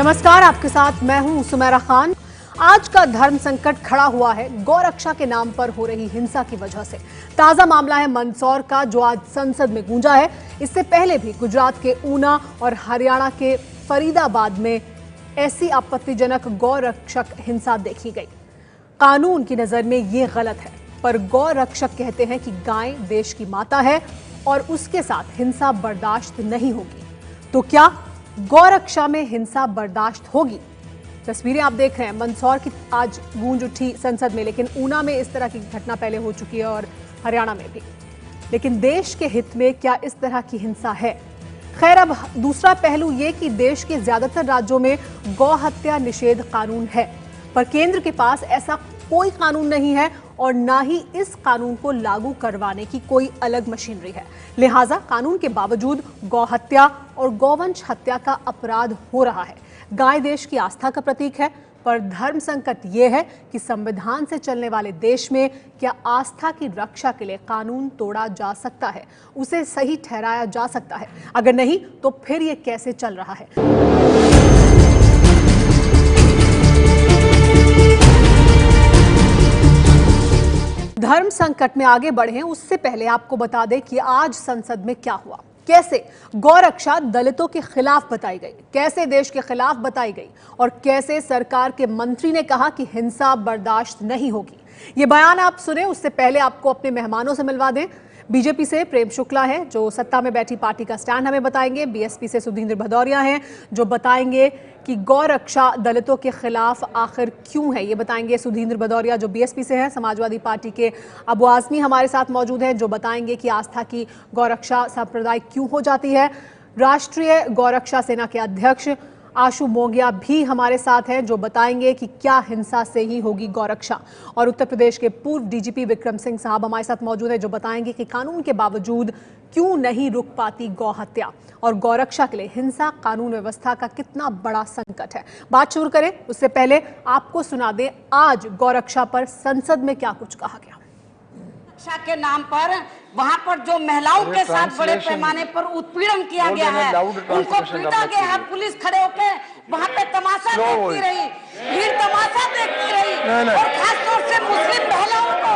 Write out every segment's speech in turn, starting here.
नमस्कार, आपके साथ मैं हूं सुमेरा खान। आज का धर्म संकट खड़ा हुआ है गौरक्षा के नाम पर हो रही हिंसा की वजह से। ताजा मामला है मंदसौर का, जो आज संसद में गूंजा है। इससे पहले भी गुजरात के ऊना और हरियाणा के फरीदाबाद में ऐसी आपत्तिजनक गौरक्षक हिंसा देखी गई। कानून की नजर में ये गलत है, पर गौरक्षक कहते हैं कि गाय देश की माता है और उसके साथ हिंसा बर्दाश्त नहीं होगी। तो क्या गौरक्षा में हिंसा बर्दाश्त होगी? तस्वीरें आप देख रहे हैं। मंदसौर की आज गूंज उठी संसद में, लेकिन ऊना में इस तरह की घटना पहले हो चुकी है और हरियाणा में भी। लेकिन देश के हित में क्या इस तरह की हिंसा है? खैर, अब दूसरा पहलू ये कि देश के ज्यादातर राज्यों में गौ हत्या निषेध कानून है, पर केंद्र के पास ऐसा कोई कानून नहीं है और ना ही इस कानून को लागू करवाने की कोई अलग मशीनरी है। लिहाजा कानून के बावजूद गौ हत्या और गौवंश हत्या का अपराध हो रहा है। गाय देश की आस्था का प्रतीक है, पर धर्म संकट ये है कि संविधान से चलने वाले देश में क्या आस्था की रक्षा के लिए कानून तोड़ा जा सकता है, उसे सही ठहराया जा सकता है? अगर नहीं तो फिर ये कैसे चल रहा है? धर्म संकट में आगे बढ़े उससे पहले आपको बता दें कि आज संसद में क्या हुआ। कैसे गौरक्षा दलितों के खिलाफ बताई गई, कैसे देश के खिलाफ बताई गई और कैसे सरकार के मंत्री ने कहा कि हिंसा बर्दाश्त नहीं होगी। ये बयान आप सुने, उससे पहले आपको अपने मेहमानों से मिलवा दें। बीजेपी से प्रेम शुक्ला है, जो सत्ता में बैठी पार्टी का स्टैंड हमें बताएंगे। बीएसपी से सुधींद्र भदौरिया हैं, जो बताएंगे कि गौरक्षा दलितों के खिलाफ आखिर क्यों है। ये बताएंगे सुधींद्र भदौरिया, जो बीएसपी से है। समाजवादी पार्टी के अबू आजमी हमारे साथ मौजूद हैं, जो बताएंगे कि आस्था की गौरक्षा सांप्रदायिक क्यों हो जाती है। राष्ट्रीय गौरक्षा सेना के अध्यक्ष आशु मोंगिया भी हमारे साथ हैं, जो बताएंगे कि क्या हिंसा से ही होगी गौरक्षा। और उत्तर प्रदेश के पूर्व डीजीपी विक्रम सिंह साहब हमारे साथ मौजूद हैं, जो बताएंगे कि कानून के बावजूद क्यों नहीं रुक पाती गौ हत्या और गौरक्षा के लिए हिंसा कानून व्यवस्था का कितना बड़ा संकट है। बात शुरू करें उससे पहले आपको सुना दें आज गौरक्षा पर संसद में क्या कुछ कहा गया। रक्षा के नाम पर वहाँ पर जो महिलाओं के साथ बड़े पैमाने पर उत्पीड़न किया गया है, उनको पीटा गया है। पुलिस खड़े होकर वहाँ पे तमाशा देखती रही, भीड़ तमाशा देखती रही। और खासतौर से मुस्लिम महिलाओं को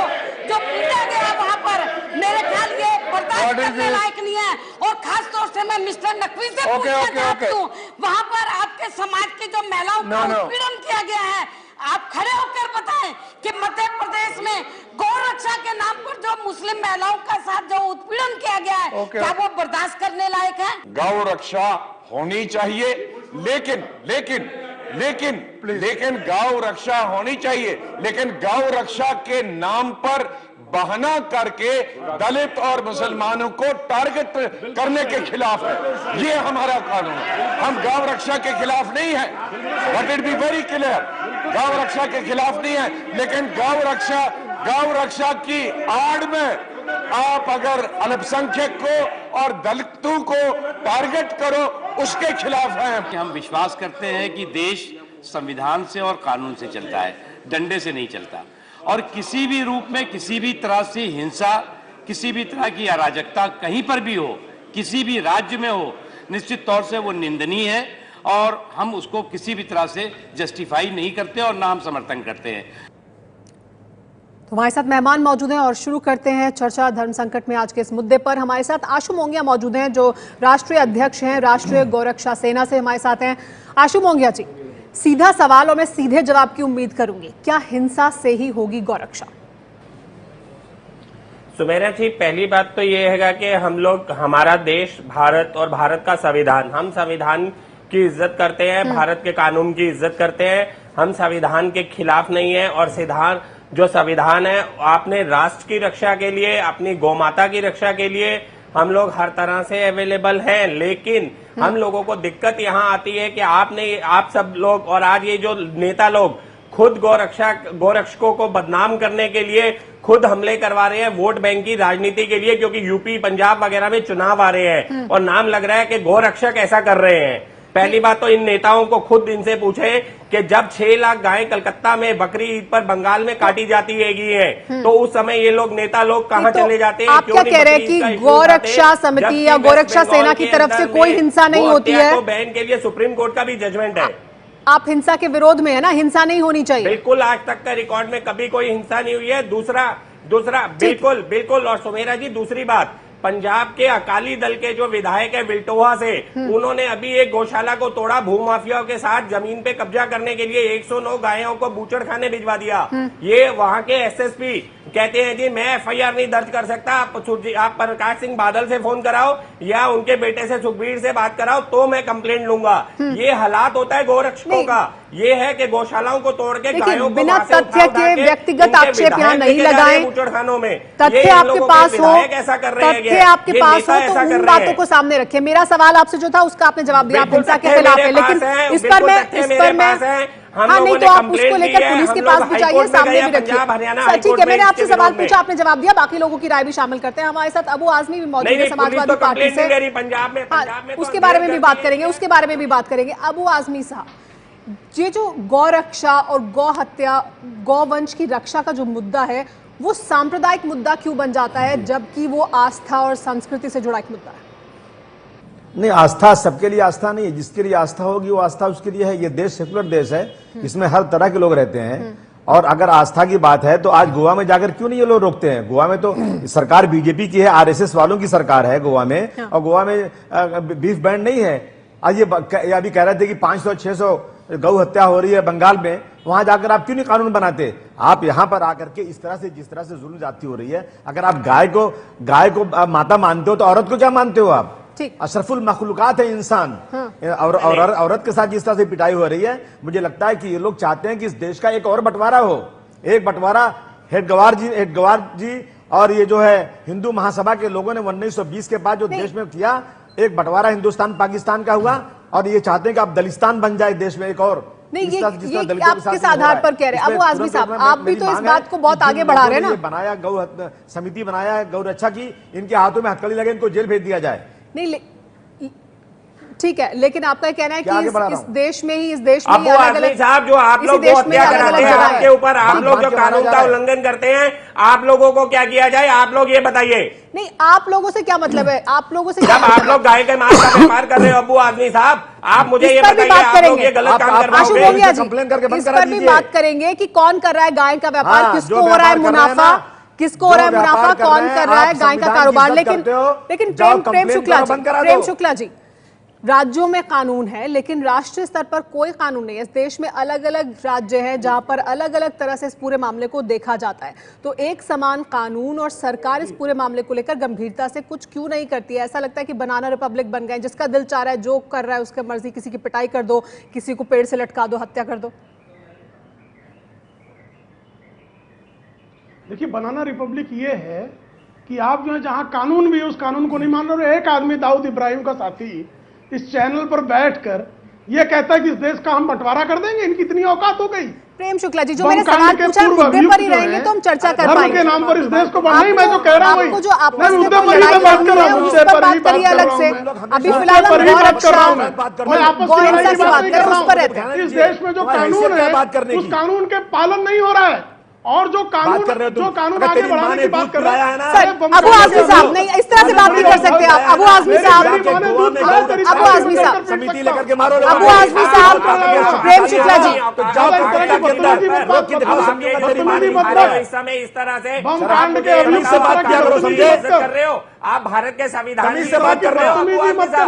जो पीटा गया वहाँ पर, मेरे ख्याल ये बर्दाश्त करने लायक नहीं है। और खासतौर से मैं मिस्टर नकवी से पूछना चाहती हूँ, वहाँ पर आपके समाज की जो महिलाओं का उत्पीड़न किया गया है, आप खड़े होकर बताएं कि मध्य प्रदेश में गौरक्षा के नाम पर जो मुस्लिम महिलाओं का साथ जो उत्पीड़न किया गया है, क्या वो बर्दाश्त करने लायक है? गौ रक्षा होनी चाहिए, लेकिन गौ रक्षा होनी चाहिए, लेकिन गौ रक्षा के नाम पर बहाना करके दलित और मुसलमानों को टारगेट करने के खिलाफ है। ये हमारा कानून है। हम गौ रक्षा के खिलाफ नहीं है, let it be very clear, गौ रक्षा के खिलाफ नहीं है। लेकिन गौ रक्षा की आड़ में आप अगर अल्पसंख्यक को और दलितों को टारगेट करो, उसके खिलाफ है। हम विश्वास करते हैं कि देश संविधान से और कानून से चलता है, डंडे से नहीं चलता। और किसी भी रूप में, किसी भी तरह से हिंसा, किसी भी तरह की अराजकता कहीं पर भी हो, किसी भी राज्य में हो, निश्चित तौर से वो निंदनीय है और हम उसको किसी भी तरह से जस्टिफाई नहीं करते और ना हम समर्थन करते हैं। तो हमारे साथ मेहमान मौजूद हैं और शुरू करते हैं चर्चा धर्म संकट में आज के इस मुद्दे पर। हमारे साथ आशु मोंगिया मौजूद हैं, जो राष्ट्रीय अध्यक्ष हैं राष्ट्रीय गौरक्षा सेना से हमारे साथ हैं। आशु मोंगिया जी, सीधा सवाल और मैं सीधे जवाब की उम्मीद करूंगी, क्या हिंसा से ही होगी गौरक्षा? सुमेरा जी, पहली बात तो ये है कि हम लोग, हमारा देश भारत और भारत का संविधान, हम संविधान की इज्जत करते हैं, भारत के कानून की इज्जत करते हैं। हम संविधान के खिलाफ नहीं है और जो संविधान है, आपने राष्ट्र की रक्षा के लिए, अपनी गौमाता की रक्षा के लिए हम लोग हर तरह से अवेलेबल हैं। लेकिन हम लोगों को दिक्कत यहाँ आती है कि आप सब लोग और आज ये जो नेता लोग खुद गौरक्षकों को बदनाम करने के लिए खुद हमले करवा रहे हैं, वोट बैंक की राजनीति के लिए, क्योंकि यूपी पंजाब वगैरह में चुनाव आ रहे हैं और नाम लग रहा है कि गौरक्षक ऐसा कर रहे हैं। पहली बात तो इन नेताओं को खुद इनसे पूछे कि जब 6 लाख गायें कलकत्ता में बकरी ईद पर बंगाल में काटी जाती है तो उस समय ये लोग नेता लोग कहाँ चले जाते हैं? आप क्या कह रहे हैं कि गौरक्षा समिति या गौरक्षा सेना की तरफ से कोई हिंसा नहीं होती है? तो बैन के लिए सुप्रीम कोर्ट का भी जजमेंट है। आप हिंसा के विरोध में है ना, हिंसा नहीं होनी चाहिए। बिल्कुल, आज तक का रिकॉर्ड में कभी कोई हिंसा नहीं हुई है। दूसरा बिल्कुल बिल्कुल। और सुमेरा जी, दूसरी बात, पंजाब के अकाली दल के जो विधायक है बिल्टोहा से, उन्होंने अभी एक गौशाला को तोड़ा, भूमाफियाओं के साथ जमीन पे कब्जा करने के लिए 109 गायों को बूचड़ खाने भिजवा दिया। ये वहां के एसएसपी कहते हैं जी मैं एफआईआर नहीं दर्ज कर सकता, आप प्रकाश सिंह बादल से फोन कराओ या उनके बेटे से सुखबीर से बात कराओ तो मैं कंप्लेंट लूंगा। ये हालात होता है गोरक्षकों का। ये है कि गौशालाओं को तोड़ के गायों को बिना तथ्य के व्यक्तिगत आक्षेप यहाँ नहीं लगाएं। बूचड़खानों में तथ्य आपके पास हो, ऐसा कर रहे हैं, तथ्य आपके पास हो तो उन बातों को सामने रखें। मेरा सवाल आपसे जो था उसका आपने जवाब दिया, आप हिंसा के खिलाफ है, लेकिन इस पर मैं हाँ नहीं तो आप उसको लेकर पुलिस के पास भी जाइए, सामने भी रखिए। ठीक है, मैंने आपसे सवाल पूछा, आपने जवाब दिया, बाकी लोगों की राय भी शामिल करते हैं। हमारे साथ अबू आजमी भी मौजूद है समाजवादी पार्टी से, पंजाब में उसके बारे में भी बात करेंगे, उसके बारे में भी बात करेंगे। अबू आजमी साहब, ये जो गौ रक्षा और गौ हत्या, गौवंश की रक्षा का जो मुद्दा है वो सांप्रदायिक मुद्दा क्यों बन जाता है, जबकि वो आस्था और संस्कृति से जुड़ा एक मुद्दा है? नहीं, आस्था सबके लिए आस्था नहीं है। जिसके लिए आस्था होगी वो आस्था उसके लिए है। ये देश सेकुलर देश है, इसमें हर तरह के लोग रहते हैं। और अगर आस्था की बात है तो आज गोवा में जाकर क्यों नहीं ये लोग रोकते हैं? गोवा में तो सरकार बीजेपी की है, आरएसएस वालों की सरकार है गोवा में, और गोवा में बीफ बैंड नहीं है। आज ये अभी कह रहे थे कि 500-600 गौ हत्या हो रही है बंगाल में, वहां जाकर आप क्यों नहीं कानून बनाते? आप यहां पर आकर के इस तरह से, जिस तरह से जुल्म जाती हो रही है, अगर आप गाय को माता मानते हो तो औरत को क्या मानते हो आप? अशरफुल मखलूकात है इंसान। और औरत के साथ जिस तरह से पिटाई हो रही है, मुझे लगता है कि ये लोग चाहते हैं कि इस देश का एक और बंटवारा हो। एक बंटवारा हेडगवार जी और ये जो है हिंदू महासभा के लोगों ने 1920 के बाद जो देश में किया, एक बंटवारा हिंदुस्तान पाकिस्तान का हुआ, और ये चाहते हैं कि अब दलिस्तान बन जाए देश में एक और। नहीं, ये आप किस आधार पर कह रहे हैं अबू आजमी साहब? आप भी तो इस बात को बहुत आगे बढ़ा रहे हैं ना। बनाया गौ समिति बनाया है गौ रक्षा की, इनके हाथों में हथकड़ी लगे, इनको जेल भेज दिया जाए। नहीं, ठीक है, लेकिन आपका कहना है कि इस देश में ही अलग-अलग साहब जो आप लोग हत्या कराते हैं आपके ऊपर, आप लोग जो कानून का उल्लंघन करते हैं, आप लोगों को क्या किया जाए? आप लोग ये बताइए। नहीं, आप लोगों से क्या मतलब है? आप लोगों से जब आप लोग गाय के मांस का व्यापार कर रहे हो अबू आजमी साहब, आप मुझे ये बताइए, आप लोग ये गलत काम कर रहे हो? कंप्लेन करके बंद इस करा पर भी बात करेंगे कि कौन कर रहा है गाय का व्यापार, किसको हो रहा है मुनाफा, किसको हो रहा है मुनाफा, कौन कर रहा है गाय का कारोबार। लेकिन प्रेम शुक्ला जी, राज्यों में कानून है लेकिन राष्ट्रीय स्तर पर कोई कानून नहीं है। इस देश में अलग अलग राज्य हैं जहां पर अलग अलग तरह से इस पूरे मामले को देखा जाता है। तो एक समान कानून और सरकार इस पूरे मामले को लेकर गंभीरता से कुछ क्यों नहीं करती है? ऐसा लगता है कि बनाना रिपब्लिक बन गए, जिसका दिल चाह रहा है जो कर रहा है उसकी मर्जी, किसी की पिटाई कर दो, किसी को पेड़ से लटका दो, हत्या कर दो। देखिए, बनाना रिपब्लिक ये है कि आप जो है जहां कानून भी है उस कानून को नहीं मान रहे। एक आदमी दाऊद इब्राहिम का साथी इस चैनल पर बैठकर ये कहता है कि इस देश का हम बंटवारा कर देंगे, इनकी इतनी औकात हो गई। प्रेम शुक्ला जी, जो मैंने सवाल पूछा मुद्दे पर ही रहेंगे तो हम चर्चा कर पाएंगे। धर्म के नाम पर इस देश को नहीं, मैं जो कह रहा हूं आपको जो आपस में लड़ाई बात कर रहा हूं, उस पर बात करिए अलग से। अभी फिलहाल हम गौ रक्षा, गौ हिंसा की बात कर रहे हैं, उस पर रहते हैं। इस देश में जो कानून है उस कानून के पालन नहीं हो रहा है, और जो कानून आगे बढ़ाने की बात कर रहा है ना। अबू आजमी साहब, नहीं इस तरह से बात नहीं कर सकते आप। अबू आजमी साहब, अबू आजमी साहब, समिति लेकर के मारो। अबू आजमी साहब, प्रेम शुक्ला जी, इस तरह से कांड के अभी से बात किया करो, समझे? कर रहे हो आप भारत के संविधान से बात कर रहे हो,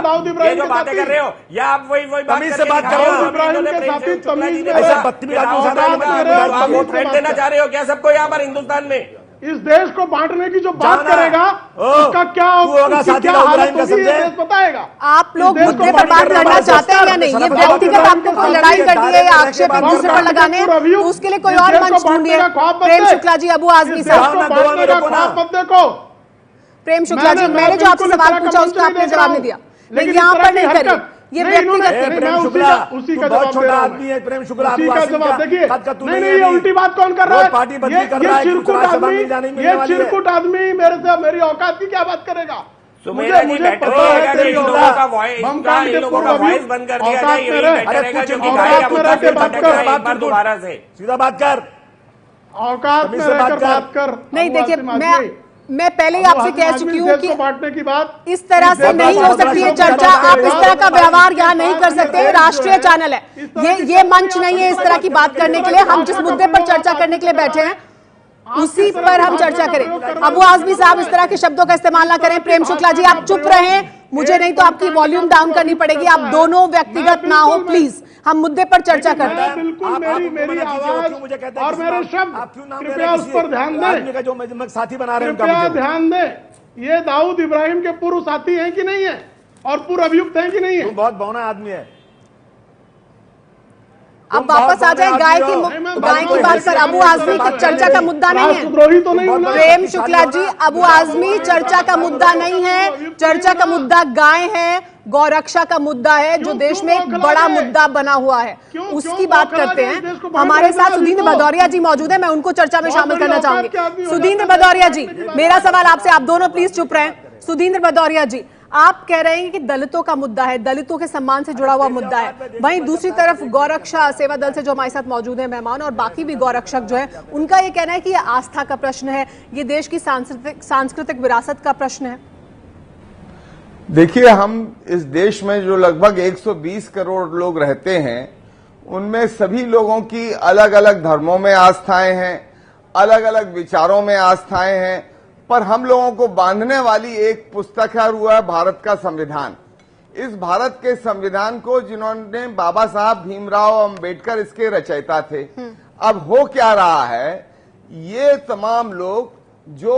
दाऊद इब्राहिम जो बातें कर रहे हो, या आप वही बात से बात कर रहे हो। वोट देना चाह रहे हो क्या सबको यहाँ पर हिंदुस्तान में? इस देश को बांटने की जो बात करेगा उसका क्या हालत होगी ये देश बताएगा। आप लोग मुद्दे पर बात करना चाहते हैं या नहीं? ये व्यक्तिगत आपको कोई लड़ाई करती है या आक्षेप एक दूसरे पर लगाने हैं तो उसके लिए कोई और मंच ढूंढिए। प्रेम शुक्ला जी, अबू आजमी साहब, प्रेम शुक्ला जी, मैंने जो आपसे सवाल पूछा उसका आपने जवाब नहीं दिया, लेकिन यहाँ पर नहीं करिए, ये व्यक्तिगत है। प्रेम शुक्ला उसी का छोटा आदमी है। प्रेम शुक्ला जवाब देखिए, नहीं ये उल्टी बात कौन कर रहा है? पार्टी बदली कर रहा है, ये चिरकुट आदमी मेरे से मेरी औकात की क्या बात करेगा? मुझे पता है कि इन लोगों का वॉइस बंद कर दिया जाए, यही बेहतर रहेगा, क्योंकि दोबारा से सीधा बात कर, औकात में रहकर बात कर। नहीं देखिए, मैं पहले ही आपसे कह चुकी हूँ कि बांटने की बात इस तरह से नहीं हो सकती है चर्चा। आप इस तरह का व्यवहार यहाँ नहीं कर सकते। राष्ट्रीय चैनल है ये मंच नहीं है इस तरह की बात करने के लिए। हम जिस मुद्दे पर चर्चा करने के लिए बैठे हैं उसी पर हम चर्चा करें। अबू आजमी साहब इस तरह के शब्दों का इस्तेमाल ना करें। प्रेम शुक्ला जी आप चुप रहें, मुझे नहीं तो आपकी वॉल्यूम डाउन करनी पड़ेगी। आप दोनों व्यक्तिगत ना हो प्लीज, हम मुद्दे पर चर्चा करते हैं। बिल्कुल मेरी आवाज और मेरे शब्द कृपया उस पर ध्यान दें, जो साथी बना रहे हैं कृपया ध्यान दें। ये दाऊद इब्राहिम के पूर्व साथी हैं कि नहीं है और पूर्व अभियुक्त हैं कि नहीं है? बहुत बौना आदमी है। अब वापस आ जाए गाय की बात पर। अबू आजमी की चर्चा का मुद्दा नहीं है। राष्ट्रद्रोही तो नहीं होना। प्रेम शुक्ला जी, अबू आजमी चर्चा का मुद्दा नहीं है। चर्चा का मुद्दा गाय है, गौरक्षा का मुद्दा है जो देश में एक बड़ा मुद्दा बना हुआ है, उसकी बात करते हैं। हमारे साथ सुधींद्र भदौरिया जी मौजूद है, मैं उनको चर्चा में शामिल करना चाहूंगी। सुधींद्र भदौरिया जी, मेरा सवाल आपसे, आप दोनों प्लीज चुप रहें। सुधींद्र भदौरिया जी, आप कह रहे हैं कि दलितों का मुद्दा है, दलितों के सम्मान से जुड़ा हुआ मुद्दा है। वहीं दूसरी तरफ गौरक्षा सेवा दल से जो हमारे साथ मौजूद है मेहमान और बाकी भी गौरक्षक जो है, उनका ये कहना है कि ये आस्था का प्रश्न है, ये देश की सांस्कृतिक विरासत का प्रश्न है। देखिए, हम इस देश में जो लगभग 120 करोड़ लोग रहते हैं, उनमें सभी लोगों की अलग अलग धर्मों में आस्थाएं हैं, अलग अलग विचारों में आस्थाएं हैं, पर हम लोगों को बांधने वाली एक पुस्तक है, वो है भारत का संविधान। इस भारत के संविधान को जिन्होंने बाबा साहब भीमराव अंबेडकर इसके रचयिता थे। अब हो क्या रहा है, ये तमाम लोग जो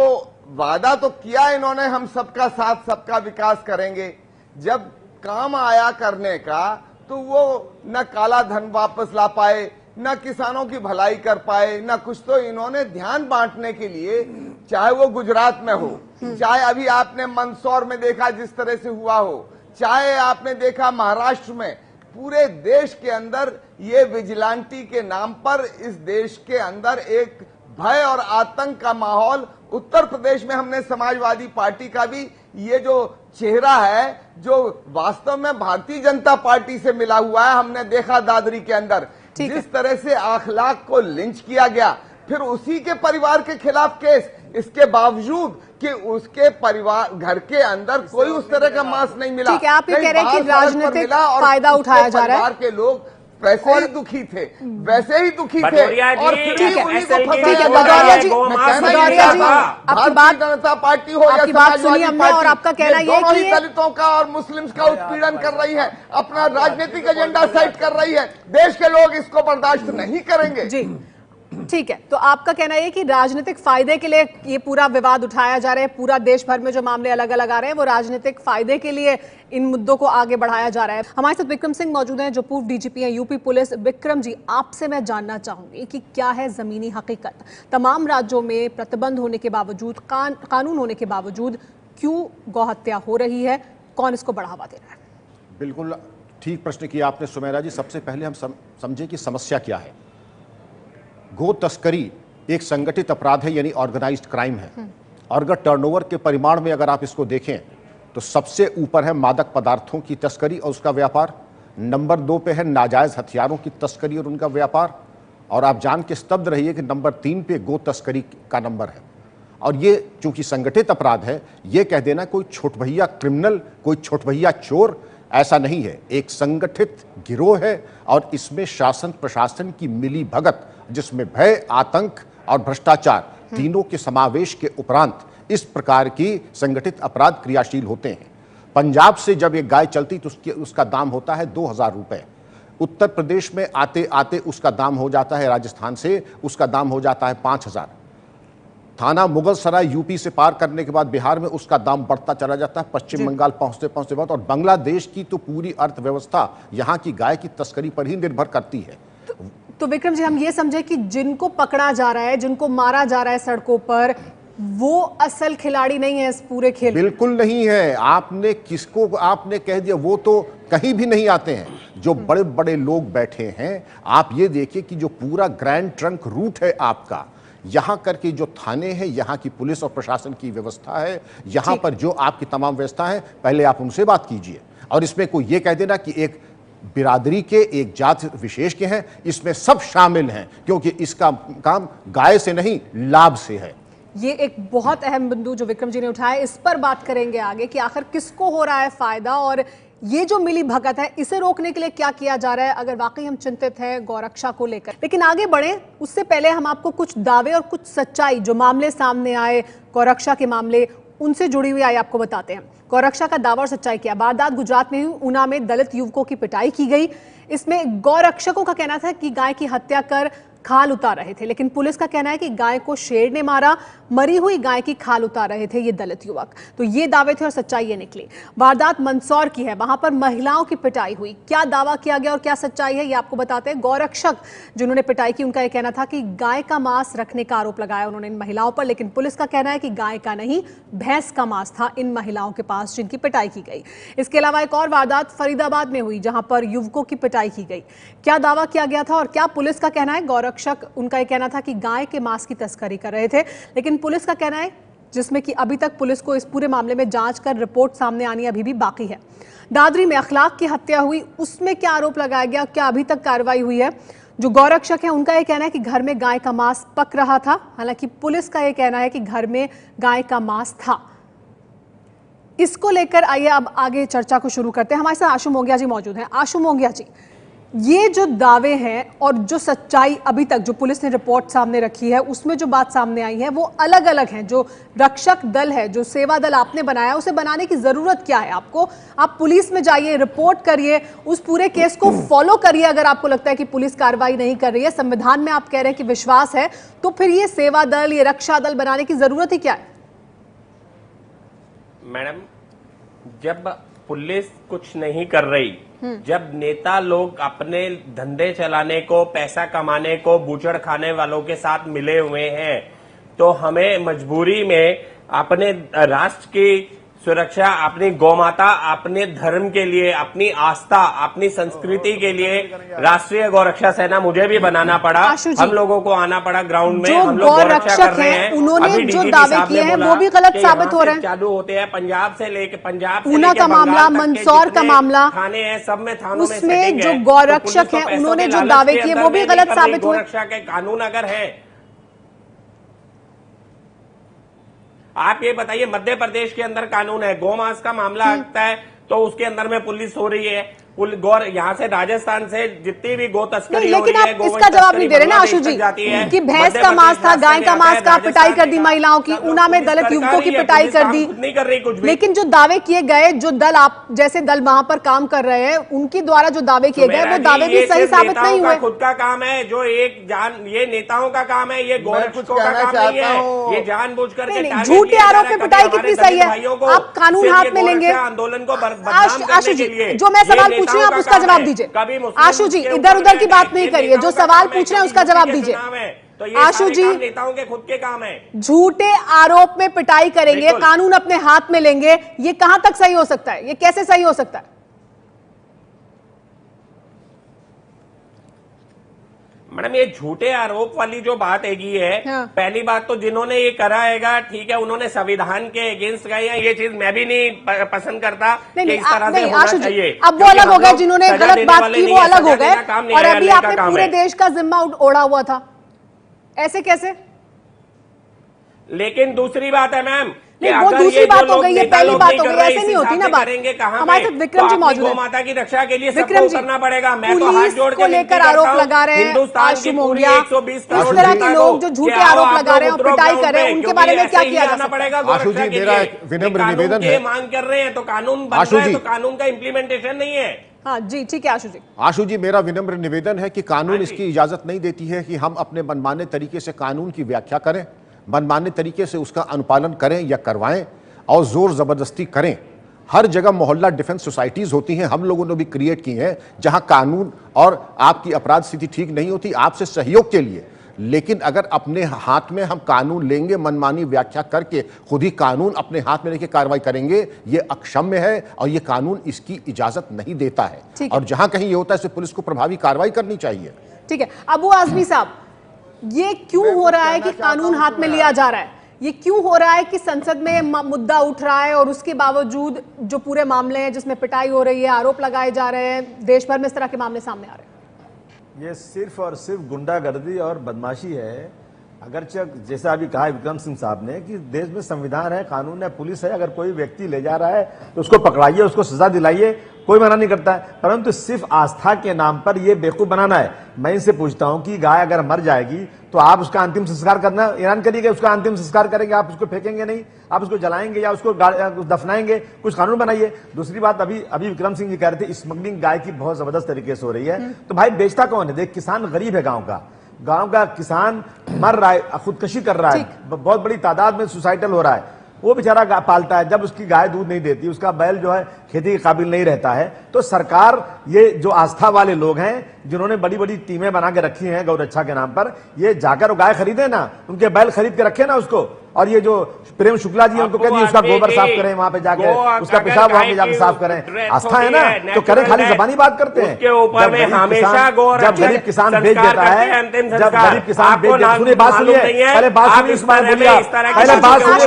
वादा तो किया इन्होंने, हम सबका साथ सबका विकास करेंगे, जब काम आया करने का तो वो न काला धन वापस ला पाए, न किसानों की भलाई कर पाए, न कुछ। तो इन्होंने ध्यान बांटने के लिए, चाहे वो गुजरात में हो, चाहे अभी आपने मंदसौर में देखा जिस तरह से हुआ हो, चाहे आपने देखा महाराष्ट्र में, पूरे देश के अंदर ये विजिलेंटी के नाम पर इस देश के अंदर एक भय और आतंक का माहौल। उत्तर प्रदेश में हमने समाजवादी पार्टी का भी ये जो चेहरा है, जो वास्तव में भारतीय जनता पार्टी से मिला हुआ है, हमने देखा दादरी के अंदर जिस तरह से अखलाक को लिंच किया गया, फिर उसी के परिवार के खिलाफ केस, इसके बावजूद कि उसके परिवार घर के अंदर कोई उस तरह का मांस नहीं मिला। ठीक है, आप ये कह रहे हैं कि राजनीतिक फायदा उठाया जा रहा है। परिवार के लोग वैसे ही दुखी थे, वैसे ही दुखी थे। और ठीक है भदौरिया जी, आपकी बात जनता पार्टी हो या समाजवादी पार्टी, और आपका कहना ये है कि दलितों का और मुस्लिम्स का उत्पीड़न कर रही है, अपना राजनीतिक एजेंडा सेट कर रही है। देश के लोग इसको बर्दाश्त नहीं करेंगे। जी ठीक है, तो आपका कहना है कि राजनीतिक फायदे के लिए ये पूरा विवाद उठाया जा रहा है, पूरा देश भर में जो मामले अलग अलग आ रहे हैं वो राजनीतिक फायदे के लिए इन मुद्दों को आगे बढ़ाया जा रहा है। हमारे साथ विक्रम सिंह मौजूद हैं जो पूर्व डीजीपी हैं यूपी पुलिस। विक्रम जी, आपसे मैं जानना चाहूंगी कि क्या है जमीनी हकीकत, तमाम राज्यों में प्रतिबंध होने के बावजूद, कानून होने के बावजूद क्यों गौहत्या हो रही है, कौन इसको बढ़ावा दे रहा है? बिल्कुल ठीक प्रश्न किया आपने सुमेरा जी। सबसे पहले हम समझे कि समस्या क्या है। गो तस्करी एक संगठित अपराध है, यानी ऑर्गेनाइज्ड क्राइम है। और अगर टर्नओवर के परिमाण में अगर आप इसको देखें तो सबसे ऊपर है मादक पदार्थों की तस्करी और उसका व्यापार, नंबर 2 पे है नाजायज हथियारों की तस्करी और उनका व्यापार, और आप जान के स्तब्ध रहिए कि नंबर 3 पे गो तस्करी का नंबर है। और ये चूंकि संगठित अपराध है, ये कह देना कोई छोटभैया क्रिमिनल, कोई छोटभैया चोर, ऐसा नहीं है। एक संगठित गिरोह है और इसमें शासन प्रशासन की मिली भगत, जिसमें भय, आतंक और भ्रष्टाचार तीनों के समावेश के उपरांत इस प्रकार की संगठित अपराध क्रियाशील होते हैं। पंजाब से जब एक गाय चलती तो उसका दाम होता है 2000 रुपए। उत्तर प्रदेश में आते आते उसका दाम हो जाता है, राजस्थान से उसका दाम हो जाता है 5000। थाना मुगल सराय यूपी से पार करने के बाद बिहार में उसका दाम बढ़ता चला जाता है, पश्चिम बंगाल पहुंचते पहुंचते बहुत। और बांग्लादेश की तो पूरी अर्थव्यवस्था यहाँ की गाय की तस्करी पर ही निर्भर करती है। तो विक्रम जी, हम ये समझे कि जिनको पकड़ा जा रहा है, जिनको मारा जा रहा है सड़कों पर, वो असल खिलाड़ी नहीं है इस पूरे खेल? बिल्कुल नहीं है। आपने किसको आपने कह दिया, वो तो कहीं भी नहीं आते हैं। जो बड़े बड़े लोग बैठे हैं, आप ये देखिए कि जो पूरा ग्रैंड ट्रंक रूट है आपका, यहाँ करके जो थाने हैं, यहाँ की पुलिस और प्रशासन की व्यवस्था है, यहाँ पर जो आपकी तमाम व्यवस्था है, पहले आप उनसे बात कीजिए। और इसमें कोई ये कह देना कि एक बिरादरी के, एक जात विशेष के हैं, इसमें सब शामिल हैं, क्योंकि इसका काम गाय से नहीं लाभ से है। ये एक बहुत अहम बिंदु जो विक्रम जी ने उठाया, इस पर बात करेंगे आगे कि आखिर किसको हो रहा है फायदा और ये जो मिली भगत है इसे रोकने के लिए क्या किया जा रहा है, अगर वाकई हम चिंतित हैं गौरक्षा को लेकर। लेकिन आगे बढ़े उससे पहले हम आपको कुछ दावे और कुछ सच्चाई जो मामले सामने आए गौरक्षा के मामले उनसे जुड़ी हुई आई आपको बताते हैं। गौरक्षा का दावा और सच्चाई क्या? वारदात गुजरात में हुई, ऊना में दलित युवकों की पिटाई की गई। इसमें गौरक्षकों का कहना था कि गाय की हत्या कर खाल उतार रहे थे, लेकिन पुलिस का कहना है कि गाय को शेर ने मारा, मरी हुई गाय की खाल उतार रहे थे ये दलित युवक। तो ये दावे थे और सच्चाई ये निकली। वारदात मंदसौर की है, वहां पर महिलाओं की पिटाई हुई। क्या दावा किया गया और क्या सच्चाई है ये आपको बताते हैं। गौरक्षक जिन्होंने पिटाई की उनका यह कहना था कि गाय का मांस रखने का आरोप लगाया उन्होंने इन महिलाओं पर, लेकिन पुलिस का कहना है कि गाय का नहीं भैंस का मांस था इन महिलाओं के पास जिनकी पिटाई की गई। इसके अलावा एक और वारदात फरीदाबाद में हुई जहां पर युवकों की पिटाई की गई। क्या दावा किया गया था और क्या पुलिस का कहना है? गौरक्षक उनका यह कहना था कि गाय के मांस की तस्करी कर रहे थे, लेकिन पुलिस का कहना है जिसमें कि अभी तक पुलिस को इस पूरे मामले में जांच कर रिपोर्ट सामने आनी अभी भी बाकी है। दादरी में अखलाक की हत्या हुई, उसमें क्या आरोप लगाया गया, क्या अभी तक कार्रवाई हुई है? जो गौरक्षक है उनका यह कहना है कि घर में गाय का मांस पक रहा था, हालांकि पुलिस का यह कहना है कि घर में गाय का मांस था। इसको लेकर आइए अब आगे चर्चा को शुरू करते हैं। हमारे साथ आशु मोंगिया जी मौजूद हैं। आशु मोंगिया जी, ये जो दावे हैं और जो सच्चाई अभी तक जो पुलिस ने रिपोर्ट सामने रखी है उसमें जो बात सामने आई है वो अलग अलग हैं। जो रक्षक दल है, जो सेवा दल आपने बनाया, उसे बनाने की जरूरत क्या है आपको? आप पुलिस में जाइए, रिपोर्ट करिए, उस पूरे केस को फॉलो करिए। अगर आपको लगता है कि पुलिस कार्रवाई नहीं कर रही है, संविधान में आप कह रहे हैं कि विश्वास है, तो फिर ये सेवा दल, ये रक्षा दल बनाने की जरूरत ही क्या है? मैडम, जब पुलिस कुछ नहीं कर रही, जब नेता लोग अपने धंधे चलाने को, पैसा कमाने को बूचड़ खाने वालों के साथ मिले हुए हैं, तो हमें मजबूरी में अपने राष्ट्र की सुरक्षा, अपनी गौमाता, अपने धर्म के लिए, अपनी आस्था, अपनी संस्कृति के लिए राष्ट्रीय गौरक्षा सेना मुझे भी बनाना पड़ा। हम लोगों को आना पड़ा ग्राउंड में। हम लोग गौरक्षा कर रहे हैं। उन्होंने जो दावे किए हैं वो भी गलत साबित हो रहे हैं। चालू होते हैं पंजाब से लेके ऊना का मामला, मंदसौर का मामला, थाने हैं, सब में थानों में उसमें जो गौरक्षक है उन्होंने जो दावे किए वो भी गलत साबित हुए। गौरक्षा के कानून अगर है, आप ये बताइए, मध्य प्रदेश के अंदर कानून है, गौमांस का मामला आता है तो उसके अंदर में पुलिस हो रही है। यहाँ से राजस्थान से जितनी भी गो तस्करी हो रही है, लेकिन आप इसका जवाब नहीं दे रहे ना आशु जी कि भैंस का मांस था, गाय का मांस का, पिटाई कर दी महिलाओं की, ऊना में दलित युवकों की पिटाई कर दी, नहीं कर रही कुछ भी। लेकिन जो दावे किए गए, जो दल आप जैसे दल वहां पर काम कर रहे हैं उनके द्वारा जो दावे किए गए वो दावे भी सही साबित नहीं हुए। खुद का काम है, जो एक जान, ये नेताओं का काम है, ये गौरक्षकों का काम नहीं है। ये जानबूझ करके झूठे आरोप में पिटाई कितनी सही है? आप कानून हाथ में लेंगे। आंदोलन को आशु जी, जो मैं सवाल पूछ रही हूँ आप उसका जवाब दीजिए। आशु जी, इधर उधर की बात नहीं करिए, जो सवाल पूछ रहे हैं उसका जवाब दीजिए। तो आशु जी, नेताओं के खुद के काम है। झूठे आरोप में पिटाई करेंगे, कानून अपने हाथ में लेंगे, ये कहां तक सही हो सकता है? ये कैसे सही हो सकता है? मैडम, ये झूठे आरोप वाली जो बात हैगी है, हाँ। पहली बात तो जिन्होंने ये करा हैगा, ठीक है, उन्होंने संविधान के अगेंस्ट गए हैं। ये चीज मैं भी नहीं पसंद करता कि इस तरह से होना चाहिए। अब वो अलग हो गए, जिन्होंने गलत बात की वो अलग हो गए, और अभी आपने पूरे देश का जिम्मा ओढ़ा हुआ था, ऐसे कैसे? लेकिन दूसरी बात है मैम, वो दूसरी बात हो गई है, पहली बात हो गई, ऐसे नहीं होती ना बात। हमारे साथ विक्रम जी मौजूद हैं। माता की रक्षा के लिए विक्रम जी करना पड़ेगा। मैं तो हाथ जोड़ के लेकर आरोप लगा रहे हैं आशु मोंगिया, इस तरह के लोग जो झूठे आरोप लगा रहे हैं, पिटाई कर रहे हैं, उनके बारे में क्या किया जाना पड़ेगा? आशु जी, मेरा एक विनम्र निवेदन है, मांग कर रहे हैं तो कानून बन रहा है, तो कानून का इम्प्लीमेंटेशन नहीं है। हाँ जी, ठीक है आशु जी। आशु जी, मेरा विनम्र निवेदन है कि कानून इसकी इजाजत नहीं देती है कि हम अपने मनमाने तरीके से कानून की व्याख्या करें, मनमाने तरीके से उसका अनुपालन करें या करवाएं और जोर जबरदस्ती करें। हर जगह मोहल्ला डिफेंस सोसाइटीज होती हैं, हम लोगों ने भी क्रिएट की हैं, जहां कानून और आपकी अपराध स्थिति ठीक नहीं होती, आपसे सहयोग के लिए। लेकिन अगर अपने हाथ में हम कानून लेंगे, मनमानी व्याख्या करके खुद ही कानून अपने हाथ में लेके कार्रवाई करेंगे, ये अक्षम्य है और ये कानून इसकी इजाजत नहीं देता है। और जहां कहीं ये होता है, इससे पुलिस को प्रभावी कार्रवाई करनी चाहिए। ठीक है, अबू आजमी साहब, ये क्यों हो रहा है कि कानून हाथ में लिया जा रहा है? ये क्यों हो रहा है कि संसद में मुद्दा उठ रहा है और उसके बावजूद जो पूरे मामले हैं जिसमें पिटाई हो रही है, आरोप लगाए जा रहे हैं, देश भर में इस तरह के मामले सामने आ रहे हैं? ये सिर्फ और सिर्फ गुंडागर्दी और बदमाशी है अगर जैसा अभी कहा विक्रम सिंह साहब ने कि देश में संविधान है, कानून है, पुलिस है, अगर कोई व्यक्ति ले जा रहा है तो उसको पकड़ाइए, उसको सजा दिलाइए, कोई मना नहीं करता है। परंतु सिर्फ आस्था के नाम पर यह बेवकूफ बनाना है। मैं इनसे पूछता हूं कि गाय अगर मर जाएगी तो आप उसका अंतिम संस्कार करना ऐलान करिएगा, उसका अंतिम संस्कार करेंगे, आप उसको फेंकेंगे नहीं, आप उसको जलाएंगे या उसको दफनाएंगे, कुछ कानून बनाइए। दूसरी बात, अभी विक्रम सिंह जी कह रहे थे स्मगलिंग गाय की बहुत जबरदस्त तरीके से हो रही है, तो भाई बेचता कौन है? देख, किसान गरीब है, गांव का किसान मर रहा है, खुदकशी कर रहा है, बहुत बड़ी तादाद में सुसाइडल हो रहा है, वो बेचारा पालता है, जब उसकी गाय दूध नहीं देती, उसका बैल जो है खेती के काबिल नहीं रहता है, तो सरकार, ये जो आस्था वाले लोग हैं जिन्होंने बड़ी बड़ी टीमें बना के रखी हैं गौरक्षा के नाम पर, ये जाकर गाय खरीदे ना, उनके बैल खरीद के रखे ना उसको, और ये जो प्रेम शुक्ला जी उनको कहिए उसका गोबर साफ करें, वहां पे जाके उसका पेशाब वहां पे जाकर साफ करें। आस्था है ना, तो करें, खाली जबानी बात करते हैं। जब गरीब किसान बेच देता है, जब गरीब किसान बेच देता है, सुनिए बात सुनिए, पहले बात सुनिए, इस बार बोलिए, पहले बात सुनिए,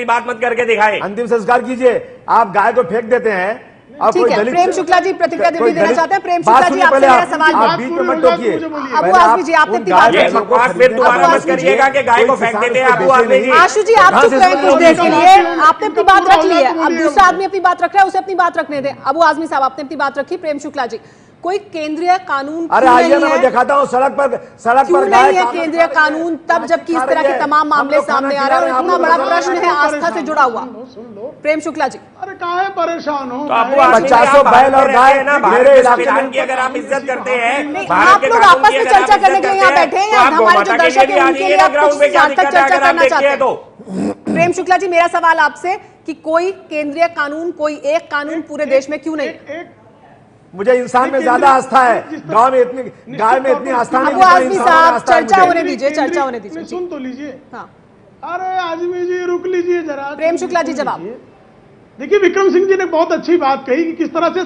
बात मत करके दिखाए, अंतिम संस्कार कीजिए। आप गाय को फेंक देते हैं और ठीक है, प्रेम शुक्ला जी प्रतिक्रिया देना चाहते हैं। प्रेम शुक्ला जी, आपसे मेरा सवाल अबू आजमी जी, आपने अपनी बात फिर दोबारा मत करिएगा कि गाय को फेंक देते हैं अबू आजमी जी। आशु जी, आप चुप रहे कुछ देर के लिए, आपने अपनी बात रख ली है, अब दूसरा आदमी अपनी बात रख रहा है, उसे अपनी बात रखने दें। अबू आजमी साहब, आपने अपनी बात रखी। प्रेम शुक्ला जी, कोई केंद्रीय कानून अरे आइए ना, मैं दिखाता हूँ सड़क पर नहीं है केंद्रीय कानून, तब जबकि इस तरह के तमाम मामले सामने आ रहे हैं और इतना बड़ा प्रश्न है आस्था से जुड़ा हुआ। प्रेम शुक्ला जी, अरे काहे परेशान हो? 50 बैल और गाय मेरे इलाके की अगर आप इज्जत करते हैं, आप लोग आपस में चर्चा करने के लिए यहाँ बैठे हैं, हमारे जो दर्शक है उनके लिए आप कुछ सार्थक चर्चा करना चाहते हैं। प्रेम शुक्ला जी, मेरा सवाल आपसे कि कोई केंद्रीय कानून, कोई एक कानून पूरे देश में क्यों नहीं? मुझे इंसान में ज्यादा आस्था है, गांव में इतनी, गाय में इतनी आस्था नहीं। अबू आजमी साहब, चर्चा होने दीजिए, चर्चा होने दीजिए। सुन तो लीजिए। हाँ, अरे आजमी जी रुक लीजिए जरा। प्रेम शुक्ला जी, जवाब। देखिए, विक्रम सिंह जी ने बहुत अच्छी बात कही कि किस तरह से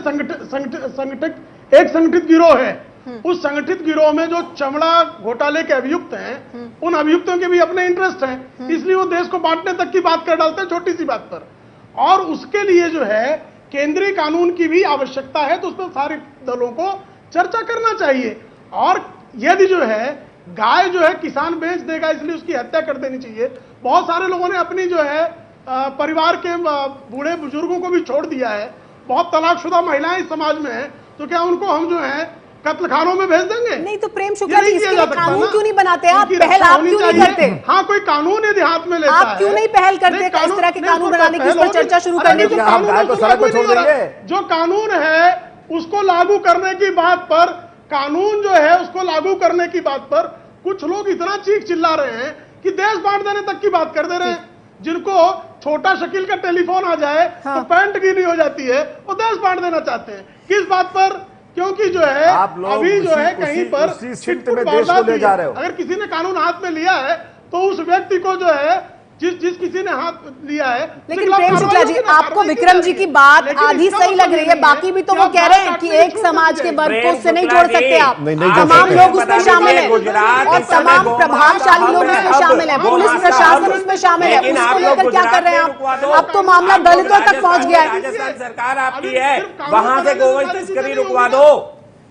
एक संगठित गिरोह है, उस संगठित गिरोह में जो चमड़ा घोटाले के अभियुक्त हैं, उन अभियुक्तों के भी अपने इंटरेस्ट हैं, इसलिए वो देश को बांटने तक की बात कर डालते हैं छोटी सी बात पर। और उसके लिए जो है केंद्रीय कानून की भी आवश्यकता है, तो उसमें सारे दलों को चर्चा करना चाहिए। और यदि जो है गाय जो है किसान बेच देगा इसलिए उसकी हत्या कर देनी चाहिए। बहुत सारे लोगों ने अपनी जो है परिवार के बूढ़े बुजुर्गों को भी छोड़ दिया है। बहुत तलाकशुदा महिलाएं इस समाज में हैं, तो क्या उनको हम जो है कत्लखानों में भेज देंगे? नहीं तो प्रेम शुक्ला जी, इसके लिए कानून क्यों नहीं बनाते आप? पहल आप क्यों नहीं करते? हाँ, कोई कानून यदि हाथ में लेता है, आप क्यों नहीं पहल करते इस तरह के कानून बनाने की, इस पर चर्चा शुरू करने की? जो कानून है उसको लागू करने की बात पर, कानून जो है उसको लागू करने की बात पर कुछ लोग इतना चीख चिल्ला रहे हैं कि देश बांट देने तक की बात कर दे रहे हैं। जिनको छोटा शकील का टेलीफोन आ जाए तो पैंट गीली हो जाती है, वो देश बांट देना चाहते हैं। किस बात पर? क्योंकि जो है अभी जो है कहीं पर अगर किसी ने कानून हाथ में लिया है तो उस व्यक्ति को जो है जिस किसी ने हाथ लिया है। लेकिन प्रेम शुक्ला जी, आपको विक्रम जी की बात आधी सही लग रही है, बाकी भी तो वो कह रहे हैं कि एक समाज के वर्ग को उससे नहीं जोड़ सकते आप। तमाम लोग उसमें शामिल हैं और तमाम प्रभावशाली लोग उसमें शामिल हैं, पुलिस प्रशासन उसमें शामिल है। उसको लेकर क्या कर रहे हैं आप? अब तो मामला दलितों तक पहुंच गया है। सरकार आपकी है, वहां से गोवंश तस्करी रुकवा दो।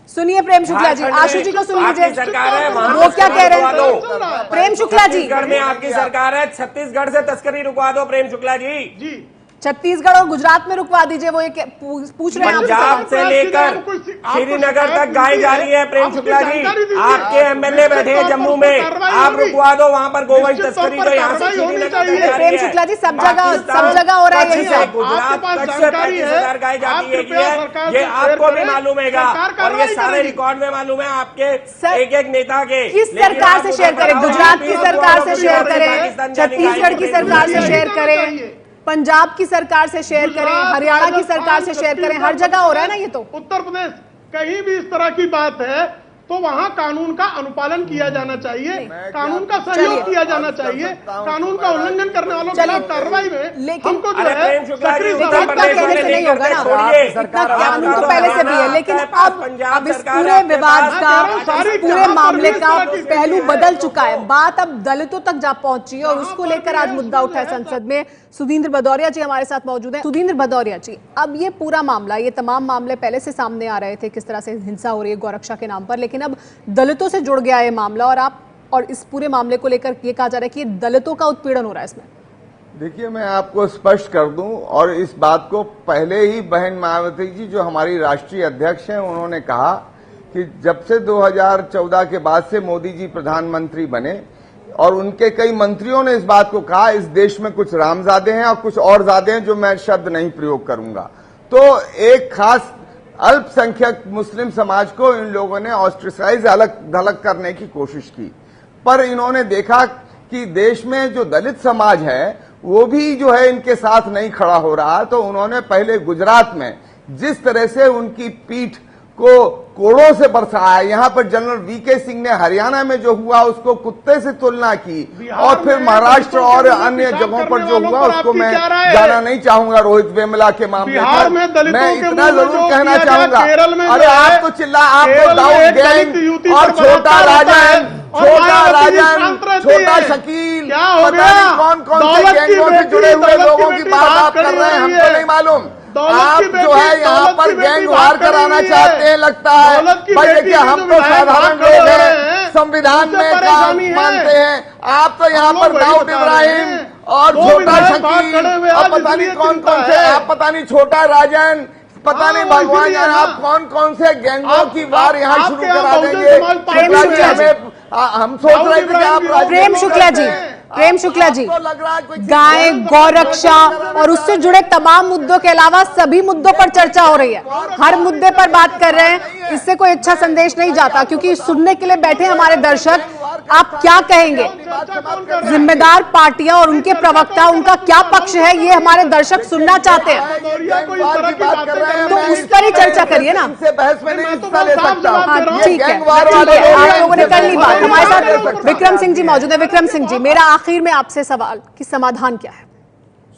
सुनिए प्रेम शुक्ला जी, आशु जी को सुन लीजिए, सरकार है, वो क्या कह रहे हैं। प्रेम शुक्ला जी, छत्तीसगढ़ में आपकी सरकार है, छत्तीसगढ़ से तस्करी रुकवा दो। प्रेम शुक्ला जी, छत्तीसगढ़ और गुजरात में रुकवा दीजिए। वो एक पूछ रहे हैं पंजाब से लेकर श्रीनगर तक गाय जा रही है। प्रेम शुक्ला जी, आपके एमएलए बैठे हैं जम्मू में, आप रुकवा दो वहां पर गोवंश तस्करी जो यहाँ से श्रीनगर तक जा रही है। प्रेम शुक्ला जी, सब जगह हो रहा है यही। गुजरात तक से 35,000 गाय जाती है, ये आपको भी मालूम है और ये सारे रिकॉर्ड में मालूम है आपके एक एक नेता के। किस सरकार से शेयर करें? गुजरात की सरकार से शेयर करें, छत्तीसगढ़ की सरकार से शेयर करें, पंजाब की सरकार से शेयर करें, हरियाणा की सरकार से शेयर करें, हर जगह हो रहा है ना ये। तो उत्तर प्रदेश कहीं भी इस तरह की बात है तो वहां कानून का अनुपालन किया जाना चाहिए, कानून का सहयोग किया जाना चाहिए। कानून का उल्लंघन करने वालों के कार्रवाई में हमको जो है कहने से नहीं होगा ना, कानून तो पहले से भी है, लेकिन अब इस पूरे विवाद का, पूरे मामले का पहलू बदल चुका है। बात अब दलितों तक जा पहुंची है और उसको लेकर आज मुद्दा उठा है संसद में। सुधींद्र भदौरिया जी हमारे साथ मौजूद हैं। सुधींद्र भदौरिया जी, अब ये पूरा मामला, ये तमाम मामले पहले से सामने आ रहे थे, किस तरह से हिंसा हो रही है गौरक्षा के नाम पर, लेकिन लेकिन अब दलितों से जुड़ गया है मामला और इस पूरे मामले को लेकर ये कहा जा रहा है कि ये दलितों का उत्पीड़न हो रहा है इसमें। देखिए, मैं आपको स्पष्ट कर दूं, और इस बात को पहले ही बहन मायावती जी जो हमारी राष्ट्रीय अध्यक्ष हैं उन्होंने कहा कि जब से 2014 के बाद से मोदी जी प्रधानमंत्री बने और उनके कई मंत्रियों ने इस बात को कहा, इस देश में कुछ रामजादे हैं और कुछ और जादे हैं, जो मैं शब्द नहीं प्रयोग करूंगा। तो एक खास अल्पसंख्यक मुस्लिम समाज को इन लोगों ने ऑस्ट्रिसाइज अलग थलग करने की कोशिश की, पर इन्होंने देखा कि देश में जो दलित समाज है वो भी जो है इनके साथ नहीं खड़ा हो रहा। तो उन्होंने पहले गुजरात में जिस तरह से उनकी पीठ को कोड़ों से बरसाया, यहाँ पर जनरल वीके सिंह ने हरियाणा में जो हुआ उसको कुत्ते से तुलना की, और फिर महाराष्ट्र और अन्य जगहों पर जो हुआ उसको मैं जाना नहीं चाहूंगा रोहित वेमुला के मामले पर। मैं इतना जरूर कहना चाहूंगा, अरे आप तो चिल्ला, आपको दाऊद गैंग और छोटा राजन, छोटा शकील, पता नहीं कौन कौन से गैंगों से जुड़े हुए लोगों की बात आप कर रहे हैं, हमको नहीं मालूम। आप जो है यहाँ पर गैंग वार कराना चाहते हैं लगता है। भाई देखिए, हम तो साधारण लोग हैं, संविधान में काम मानते हैं। आप तो यहाँ पर दाऊद इब्राहिम और छोटा शकील और पता नहीं कौन कौन से, आप पता नहीं छोटा राजन, पता नहीं भगवान जाने आप कौन कौन से गैंगों की वार यहाँ शुरू करा देंगे। हम सोच रहे थे कि आप प्रेम शुक्ला जी, गाय, गौरक्षा और उससे जुड़े तमाम मुद्दों के अलावा सभी मुद्दों पर चर्चा हो रही है, हर मुद्दे पर बात कर रहे हैं। इससे कोई अच्छा संदेश नहीं जाता, क्योंकि सुनने के लिए बैठे हमारे दर्शक। आप क्या कहेंगे, जिम्मेदार पार्टियां और उनके प्रवक्ता, उनका क्या पक्ष है, ये हमारे दर्शक सुनना चाहते हैं, तो उस पर ही चर्चा करिए ना। बहस में नहीं हिस्सा ले सकता। हाँ, ठीक है, आप लोगों ने कर ली बात। हमारे साथ विक्रम सिंह जी मौजूद है। विक्रम सिंह जी, मेरा आखिर में आपसे सवाल कि समाधान क्या है?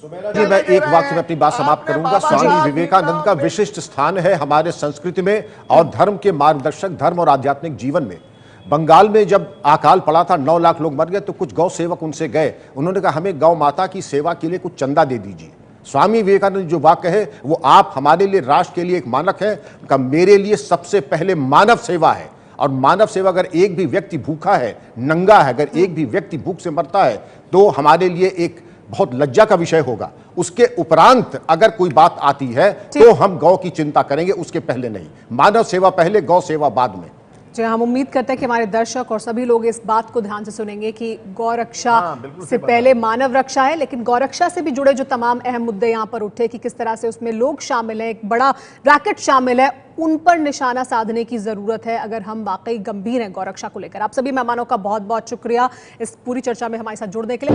जी, मैं एक वाक्य में अपनी बात समाप्त करूंगा। स्वामी विवेकानंद का विशिष्ट स्थान है हमारे संस्कृति में और धर्म के मार्गदर्शक, धर्म और आध्यात्मिक जीवन में। बंगाल में जब अकाल पड़ा था, 9 लाख लोग मर गए, तो कुछ गौ सेवक उनसे गए, उन्होंने कहा हमें गौ माता की सेवा के लिए कुछ चंदा दे दीजिए। स्वामी विवेकानंद जो वाक्य है वो आप हमारे लिए, राष्ट्र के लिए एक मानक है का, मेरे लिए सबसे पहले मानव सेवा है। और मानव सेवा, अगर एक भी व्यक्ति भूखा है, नंगा है, अगर एक भी व्यक्ति भूख से मरता है तो हमारे लिए एक बहुत लज्जा का विषय होगा। उसके उपरांत अगर कोई बात आती है तो हम गौ की चिंता करेंगे, उसके पहले नहीं। मानव सेवा पहले, गौ सेवा बाद में। जी, हम उम्मीद करते हैं कि हमारे दर्शक और सभी लोग इस बात को ध्यान से सुनेंगे कि गौरक्षा से पहले मानव रक्षा है, लेकिन गौरक्षा से भी जुड़े जो तमाम अहम मुद्दे यहाँ पर उठे कि किस तरह से उसमें लोग शामिल हैं, एक बड़ा रैकेट शामिल है, उन पर निशाना साधने की जरूरत है अगर हम वाकई गंभीर हैं गौरक्षा को लेकर। आप सभी मेहमानों का बहुत बहुत शुक्रिया इस पूरी चर्चा में हमारे साथ जुड़ने के लिए।